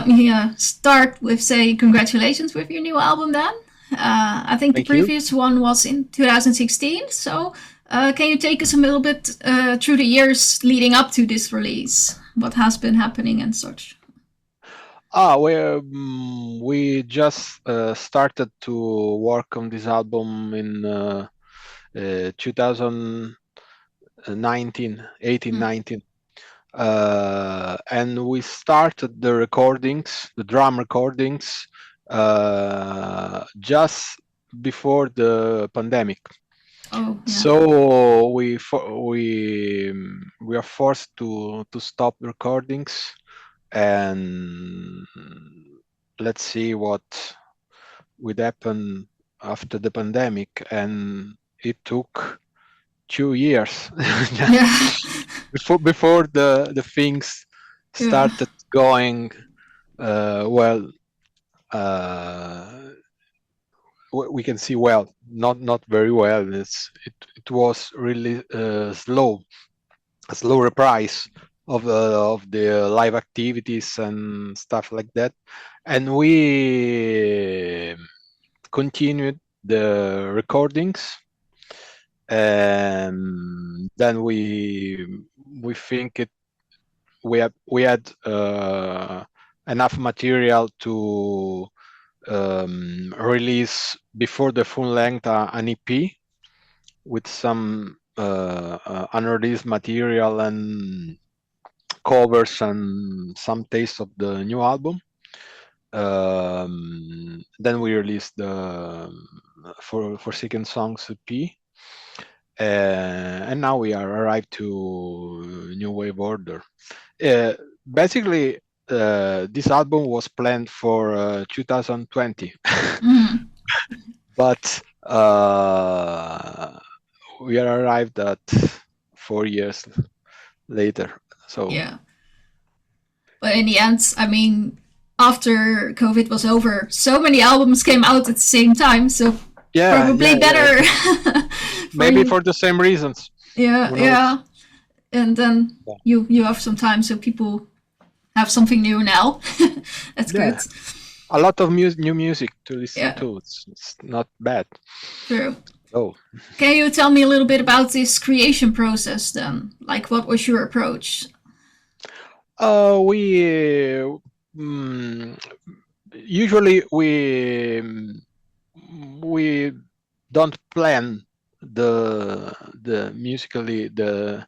let me start with saying congratulations with your new album then. I think the Thank you. previous one was in 2016. So can you take us a little bit through the years leading up to this release? What has been happening and such? We just started to work on this album in 2019, 18, Mm. 19. And we started the recordings, the drum recordings, just before the pandemic. Oh, yeah. So we are forced to stop recordings, and let's see what would happen after the pandemic. And it took 2 years Yeah. before the things Yeah. started going well. uh, we can see well, not very well. It was really a slow reprise of the live activities and stuff like that, and we continued the recordings, and then we think we had enough material to release before the full length an EP with some unreleased material and covers and some taste of the new album. Then we released the Forsaken Songs EP, and now we are arrived to New Wave Order. Basically, this album was planned for 2020, Mm. but we are arrived at 4 years later. So Yeah. But in the end, I mean, after COVID was over, so many albums came out at the same time. So yeah, probably yeah, yeah. better for Maybe you. for the same reasons. Yeah, Who knows? yeah. And then Yeah. you have some time, so people have something new now. That's good. Yeah. A lot of new music to listen Yeah, to. It's not bad. true. Oh, Can you tell me a little bit about this creation process then? Like, what was your approach? we mm, usually we don't plan the musically the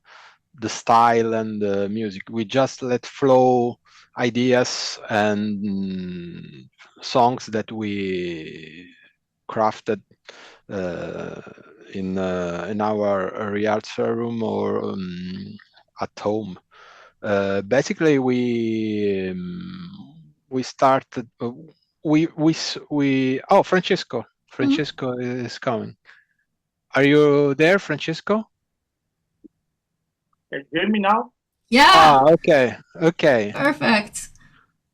style and the music. We just let flow ideas and songs that we crafted uh, in our rehearsal room or at home. Basically, we started. We oh, Mhm. Francesco is coming. Are you there, Francesco? Can you hear me now? Yeah, Ah, okay, okay, perfect.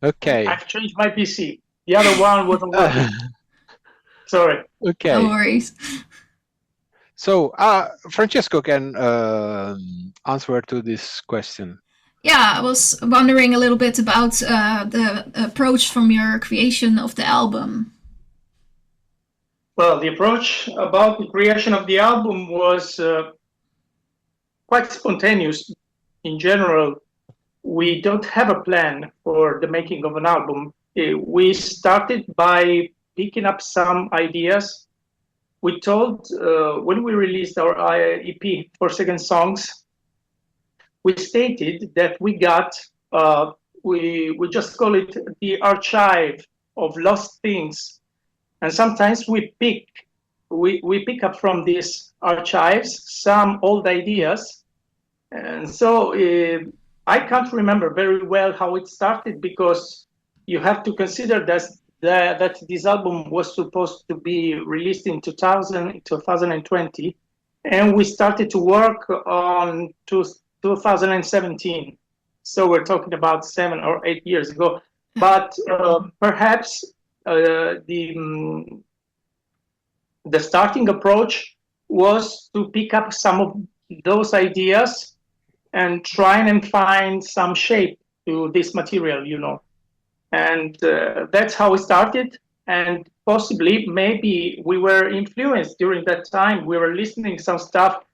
okay. I've changed my PC. The other one wasn't working. Sorry. No Okay. worries. So, Francesco can answer to this question. Yeah, I was wondering a little bit about the approach from your creation of the album. Well, the approach about the creation of the album was quite spontaneous. In general, we don't have a plan for the making of an album. We started by picking up some ideas. We told when we released our EP Forsaken Songs, we stated that we got we just call it the archive of lost things, and sometimes we pick up from these archives some old ideas. And so I can't remember very well how it started, because you have to consider that this album was supposed to be released in 2020, and we started to work on 2017. So we're talking about 7 or 8 years ago. But perhaps the starting approach was to pick up some of those ideas and try and find some shape to this material. And that's how we started. And possibly, maybe we were influenced during that time. We were listening some stuff,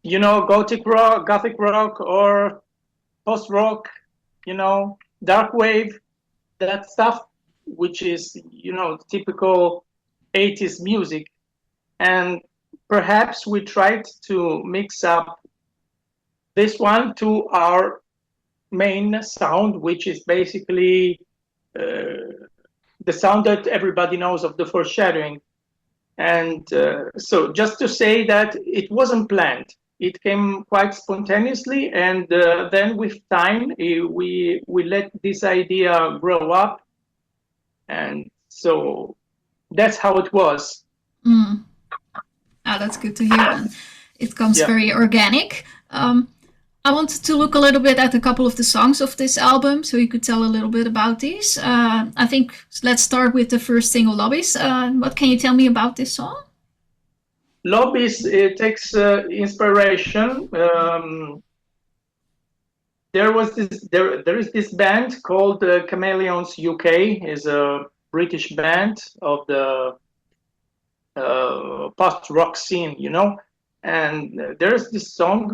Gothic rock, or post rock, dark wave, that stuff, which is, typical 80s music. And perhaps we tried to mix up this one to our main sound, which is basically the sound that everybody knows of the foreshadowing. And so just to say that it wasn't planned. It came quite spontaneously, and then with time, we let this idea grow up. And so that's how it was. Mm. Ah, that's good to hear then. It comes very organic. I wanted to look a little bit at a couple of the songs of this album, so you could tell a little bit about these. I think let's start with the first single, Lobbies. What can you tell me about this song? Lobbies, it takes inspiration. There is this band called Chameleons UK. Is a British band of the post-rock scene, and there's this song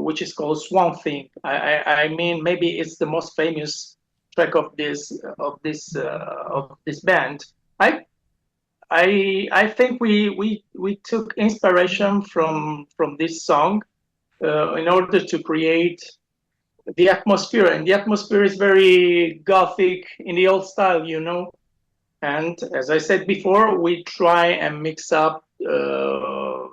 which is called Swan Thing. I mean, maybe it's the most famous track of this band. I think we took inspiration from this song in order to create the atmosphere, and the atmosphere is very gothic in the old style, And as I said before, we try and mix up the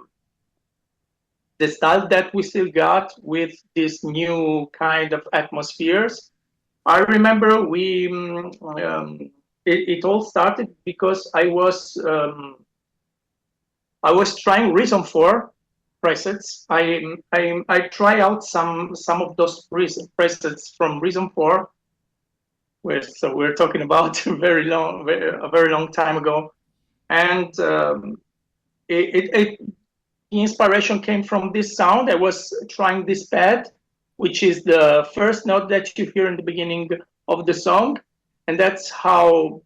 style that we still got with this new kind of atmospheres. I remember it all started because I was trying Reason 4 presets. I try out some of those presets from Reason 4. So we're talking about a very long time ago, and the inspiration came from this sound. I was trying this pad, which is the first note that you hear in the beginning of the song, and that's how,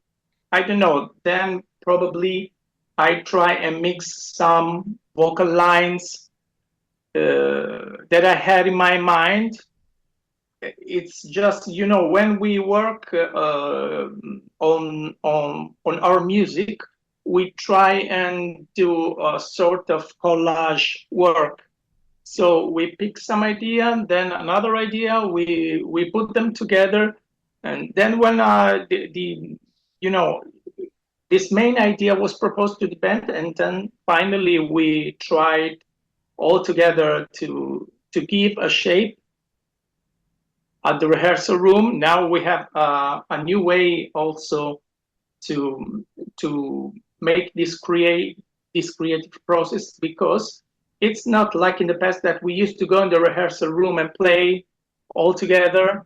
I don't know, then probably I try and mix some vocal lines that I had in my mind. It's just, when we work on our music, we try and do a sort of collage work. So we pick some idea, then another idea, we put them together, and then when this main idea was proposed to the band, and then finally we tried all together to give a shape at the rehearsal room. Now we have a new way also to make this creative process, because it's not like in the past that we used to go in the rehearsal room and play all together.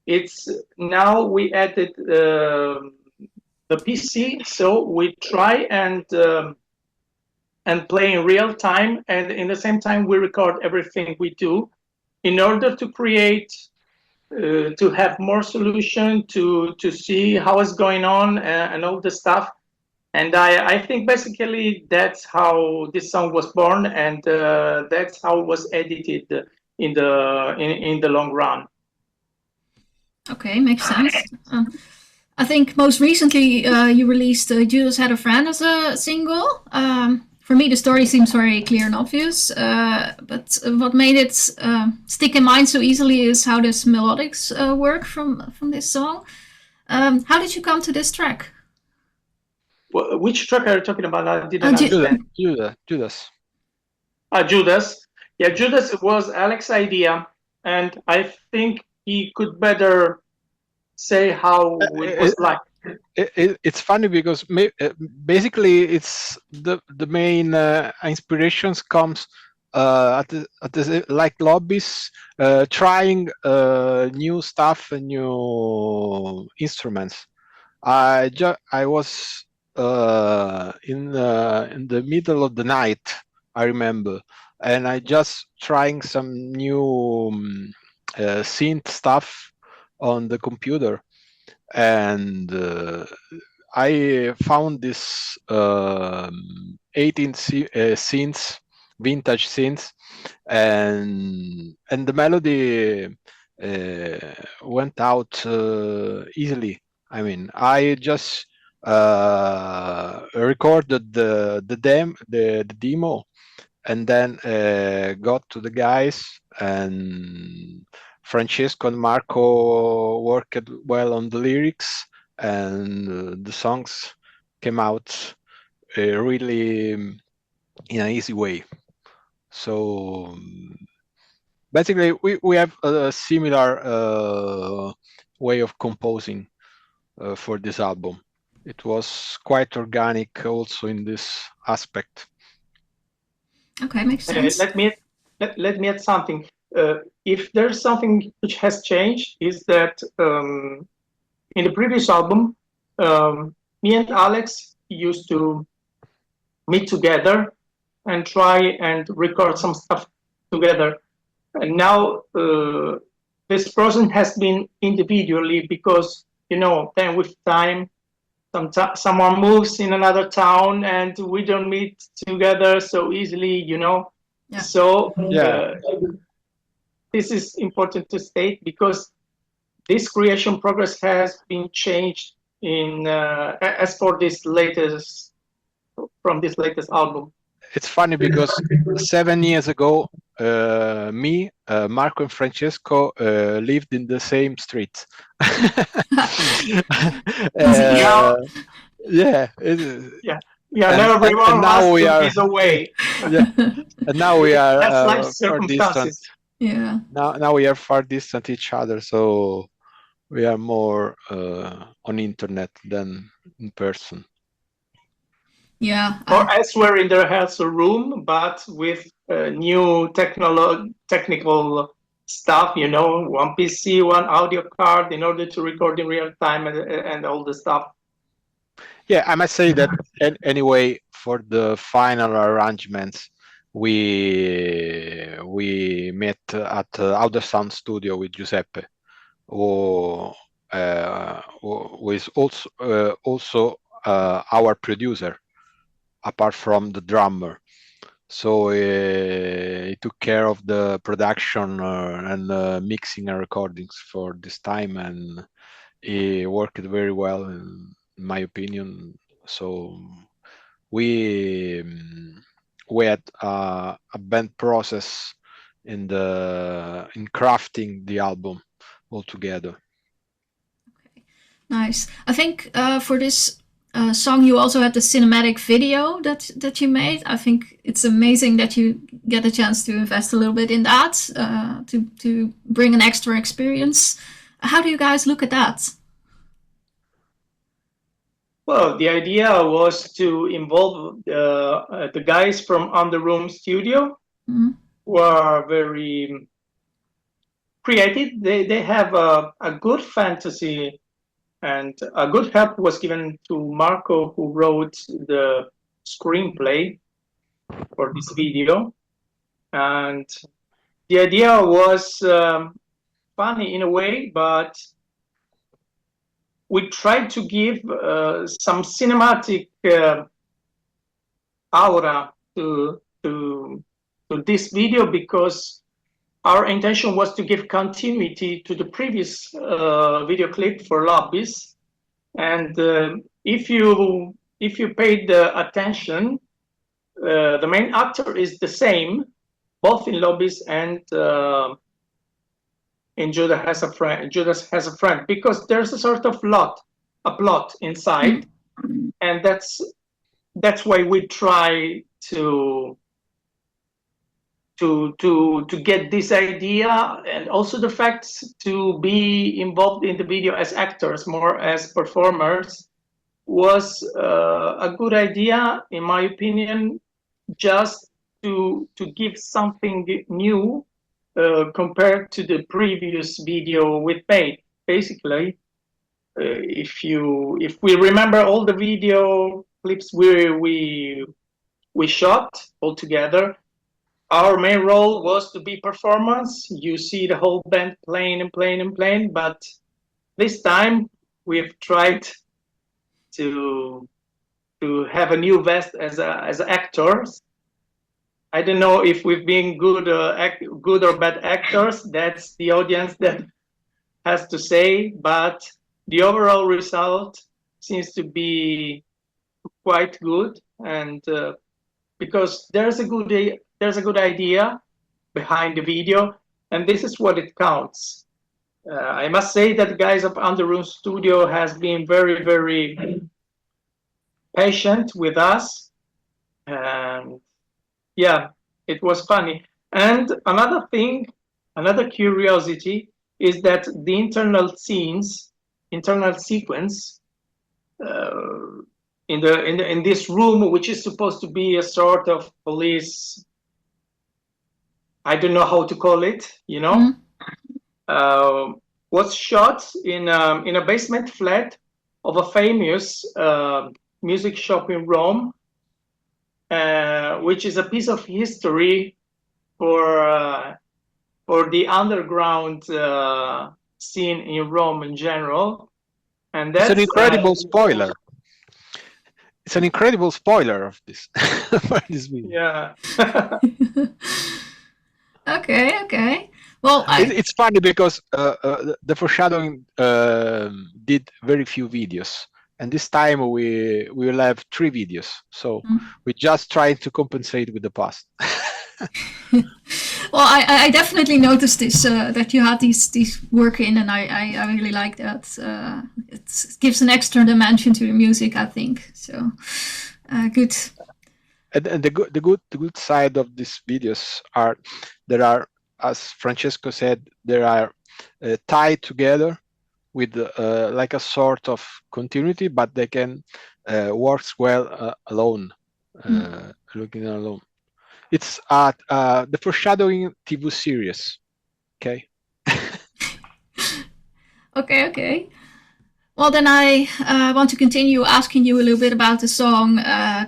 It's now we added the PC, so we try and play in real time, and in the same time we record everything we do in order to create to have more solution to see how it's going on and all the stuff. And I think basically that's how this song was born, and that's how it was edited in the long run. Okay, makes sense. I think most recently you released Judas Had a Friend as a single. For me, the story seems very clear and obvious, but what made it stick in mind so easily is how this melodics work from this song. How did you come to this track? Well, which track are you talking about? I didn't understand. Judas. Judas. Yeah, Judas was Alex's idea, and I think he could better say how it was like. It's funny because basically it's the main inspirations comes at the like Lobbies, trying new stuff and new instruments. I was in the middle of the night, I remember, and I just trying some new synth stuff on the computer. and I found this 18 synths, vintage synths, and the melody went out easily. I mean, I just recorded the demo, and then got to the guys, and Francesco and Marco worked well on the lyrics, and the songs came out really in an easy way. So basically, we have a similar way of composing for this album. It was quite organic also in this aspect. Okay, makes sense. Let me add something. If there's something which has changed, is that in the previous album, me and Alex used to meet together and try and record some stuff together. And now this process has been individually because, then with time, someone moves in another town and we don't meet together so easily, Yeah. So Yeah. this is important to state because this creation progress has been changed in as for this latest album. It's funny because 7 years ago, me, Marco, and Francesco lived in the same street. Yeah. Yeah, now everyone is away. Yeah, and now we are That's life far distant. circumstances. Yeah. Now we are far distant each other, so we are more on internet than in person. Yeah. Or elsewhere in the rehearsal room, but with new technical stuff, one PC, one audio card in order to record in real time and all the stuff. Yeah, I must say that anyway, for the final arrangements, we met at Outer Sound Studio with Giuseppe, who is also our producer, apart from the drummer. So he took care of the production and mixing and recordings for this time, and he worked very well, in my opinion. So we had a band process in crafting the album altogether. Okay. Nice. I think for this song you also had the cinematic video that you made. I think it's amazing that you get a chance to invest a little bit in that to bring an extra experience. How do you guys look at that? Well, the idea was to involve the guys from On the Room Studio, who are very creative. They have a good fantasy, and a good help was given to Marco, who wrote the screenplay for this video. And the idea was funny in a way, but we tried to give some cinematic aura to this video because our intention was to give continuity to the previous video clip for Lobbies. And if you paid attention, the main actor is the same, both in Lobbies and in Judas Has a Friend, because there's a sort of plot inside, and that's why we try to get this idea, and also the fact to be involved in the video as actors, more as performers, was a good idea, in my opinion, just to give something new compared to the previous video with paid. Basically, if we remember all the video clips we shot all together, our main role was to be performance. You see the whole band playing and playing and playing, but this time we've tried to have a new vest as actors. I don't know if we've been good or bad actors. That's the audience that has to say. But the overall result seems to be quite good, and because there's a good idea behind the video, and this is what it counts. I must say that the guys of Underroom Studio has been very, very patient with us, and yeah, it was funny. And another thing, another curiosity is that the internal sequence in this room, which is supposed to be a sort of police, I don't know how to call it, you know, was shot in a basement flat of a famous music shop in Rome, which is a piece of history for the underground scene in Rome in general. And that's an incredible spoiler. It's an incredible spoiler of this for this video. Yeah. Okay. Well, it's funny because the Foreshadowing did very few videos, and this time we will have 3 videos. So we just try to compensate with the past. Well, I definitely noticed this that you had these work in, and I really like that. It gives an extra dimension to the music, I think. So good. And the good side of these videos are there are, as Francesco said, there are tied together with like a sort of continuity, but they can work well alone, looking alone. It's the Foreshadowing TV series. Okay. Okay. Well, then I want to continue asking you a little bit about the song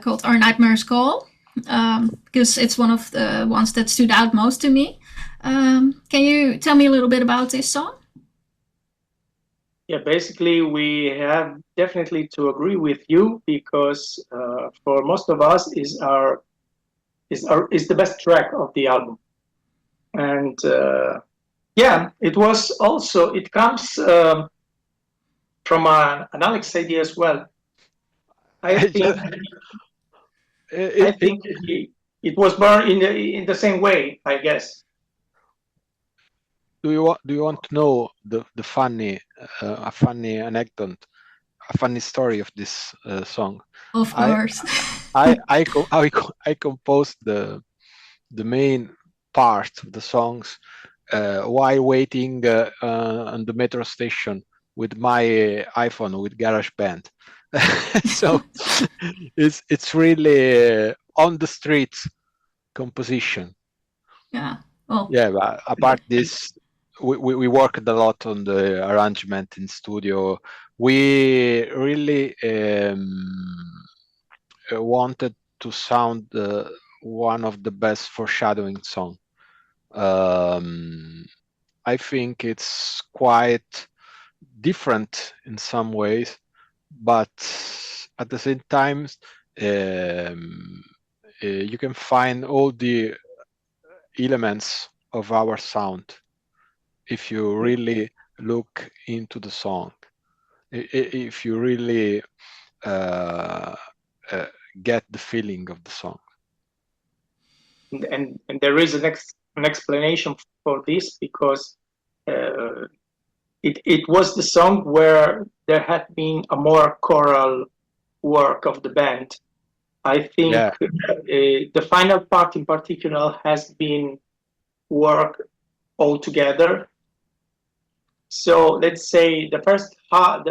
called Our Nightmares Call, because it's one of the ones that stood out most to me. Can you tell me a little bit about this song? Yeah, basically we have definitely to agree with you, because for most of us is the best track of the album. And yeah, it comes from an Alex idea as well. I think it was born in the same way, I guess. Do you want to know the funny a funny anecdote, a funny story of this song? Of course. I composed the main part of the songs while waiting on the metro station with my iPhone with GarageBand. So it's really on the street composition. Yeah. Well. Yeah, but apart this, we worked a lot on the arrangement in studio. We really wanted to sound one of the best Foreshadowing song. I think it's quite different in some ways, but at the same time, you can find all the elements of our sound if you really look into the song, if you really get the feeling of the song. And there is an explanation for this, because it was the song where there had been a more choral work of the band. I think the final part in particular has been worked all together. So let's say the first part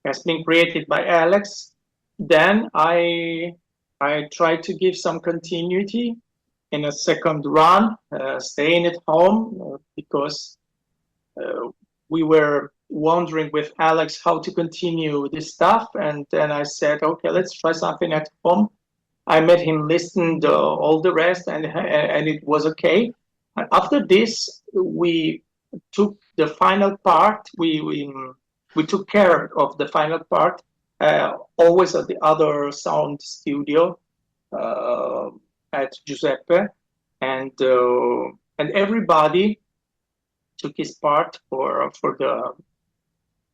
has been created by Alex. Then I tried to give some continuity in a second run, staying at home, because we were wondering with Alex how to continue this stuff. And then I said, okay, let's try something at home. I made him listen to all the rest, and it was okay. And after this, we took the final part. We we took care of the final part, always at the other sound studio at Giuseppe, and everybody took his part for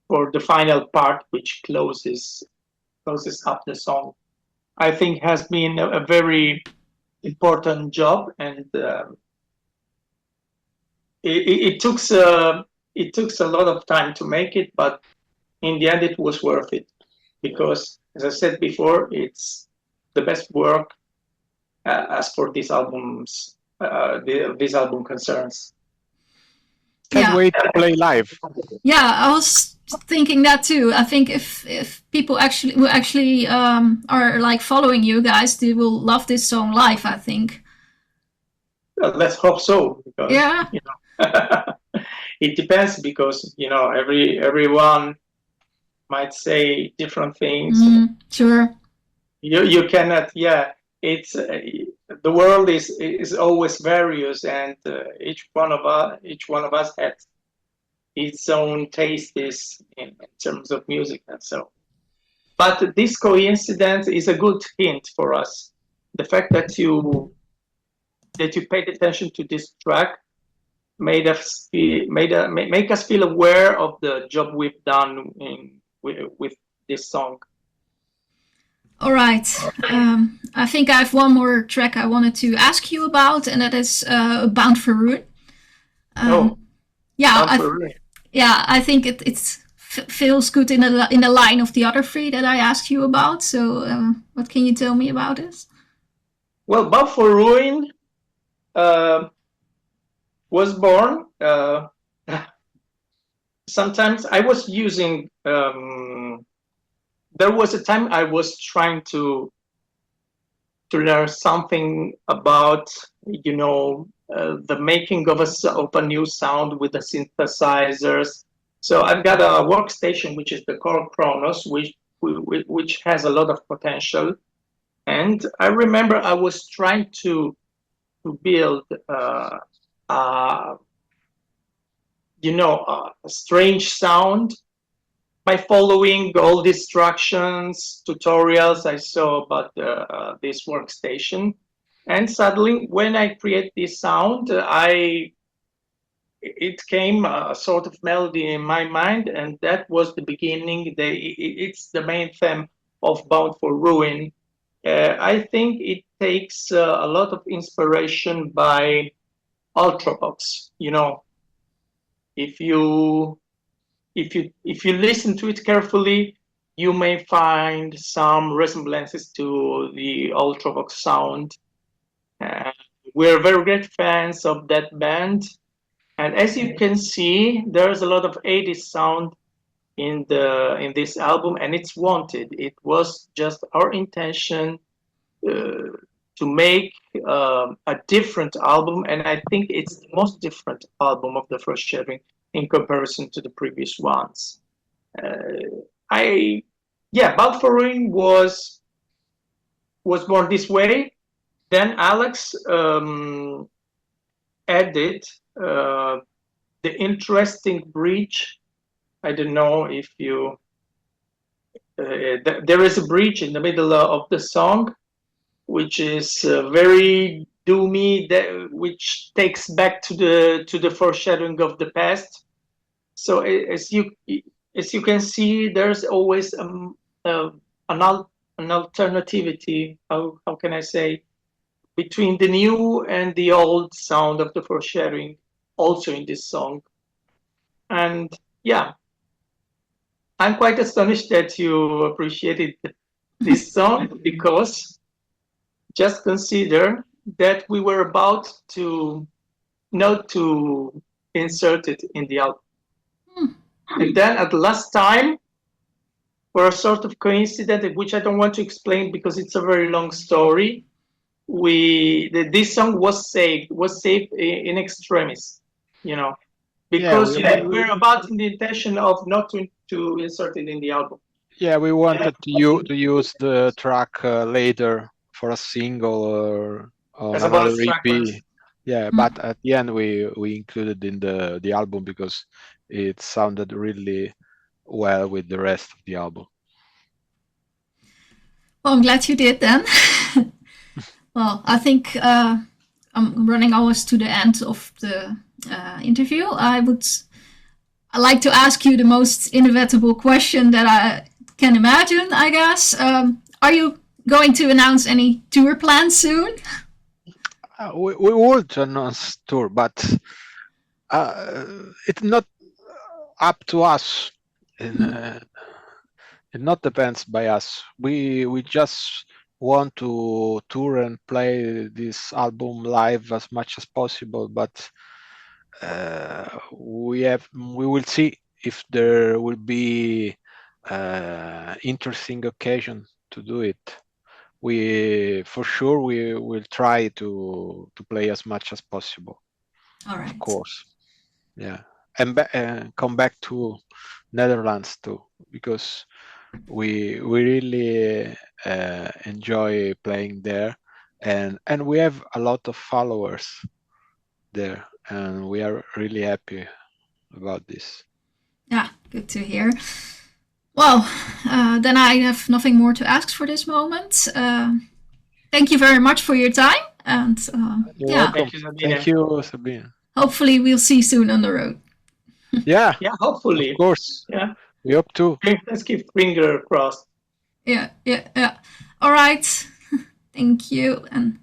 the final part, which closes up the song. I think has been a very important job, and it took a lot of time to make it, but in the end it was worth it, because as I said before, it's the best work as for these albums, this album concerns. Can't wait to play live. Yeah, I was thinking that too. I think if people actually are like following you guys, they will love this song live, I think. Let's hope so, because Yeah. you know, it depends, because you know everyone might say different things. Sure. You cannot. Yeah, it's the world is always various, and each one of us has its own tastes in terms of music, and so. But this coincidence is a good hint for us. The fact that you paid attention to this track make us feel aware of the job we've done with this song. All right. I think I have one more track I wanted to ask you about, and that is Bound for Ruin. Yeah, I think it feels good in the line of the other three that I asked you about. So, what can you tell me about this? Well, Bound for Ruin was born. Sometimes I was using. There was a time I was trying to learn something about, you know, the making of a new sound with the synthesizers. So I've got a workstation which is the Core Kronos, which has a lot of potential. And I remember I was trying to build a strange sound by following all the instructions, tutorials I saw about this workstation. And suddenly, when I create this sound, it came a sort of melody in my mind, and that was the beginning. It's the main theme of Bound for Ruin. I think it takes a lot of inspiration by Ultravox. You know, if you listen to it carefully, you may find some resemblances to the Ultravox sound. We're very great fans of that band, and as you can see, there's a lot of 80s sound in this album, and it's wanted. It was just our intention to make a different album, and I think it's the most different album of the Foreshadowing in comparison to the previous ones. Bound for Ruin was born this way. Then Alex added the interesting bridge. I don't know if you. There is a bridge in the middle of the song, which is very doomy, which takes back to the foreshadowing of the past. So as you can see, there's always an alternativity. How can I say, between the new and the old sound of the foreshadowing, also in this song. And yeah, I'm quite astonished that you appreciated this song, because just consider that we were about to not to insert it in the album. And then at the last time, for a sort of coincidence, which I don't want to explain because it's a very long story, this song was saved in extremis, you know, because we're about in the intention of not to insert it in the album. Yeah, we wanted to use the track later for a single or another EP. Yeah, but at the end we included in the album because it sounded really well with the rest of the album. Well, I'm glad you did then. Well, I think I'm running almost to the end of the interview. I'd like to ask you the most inevitable question that I can imagine, I guess. Are you going to announce any tour plans soon? We would announce tour, but it's not up to us. It not depends by us. We just want to tour and play this album live as much as possible, but we will see if there will be interesting occasion to do it. We for sure we will try to play as much as possible. All right. Of course, yeah, and come back to Netherlands too, because we really enjoy playing there, and we have a lot of followers there, and we are really happy about this. Yeah, good to hear. Well, then I have nothing more to ask for this moment. Thank you very much for your time, and You're yeah, welcome. Thank you, Sabine. hopefully we'll see you soon on the road. Yeah, Yeah, hopefully. of course. Yeah, We hope to. let's keep finger crossed. Yeah. All right. Thank you, and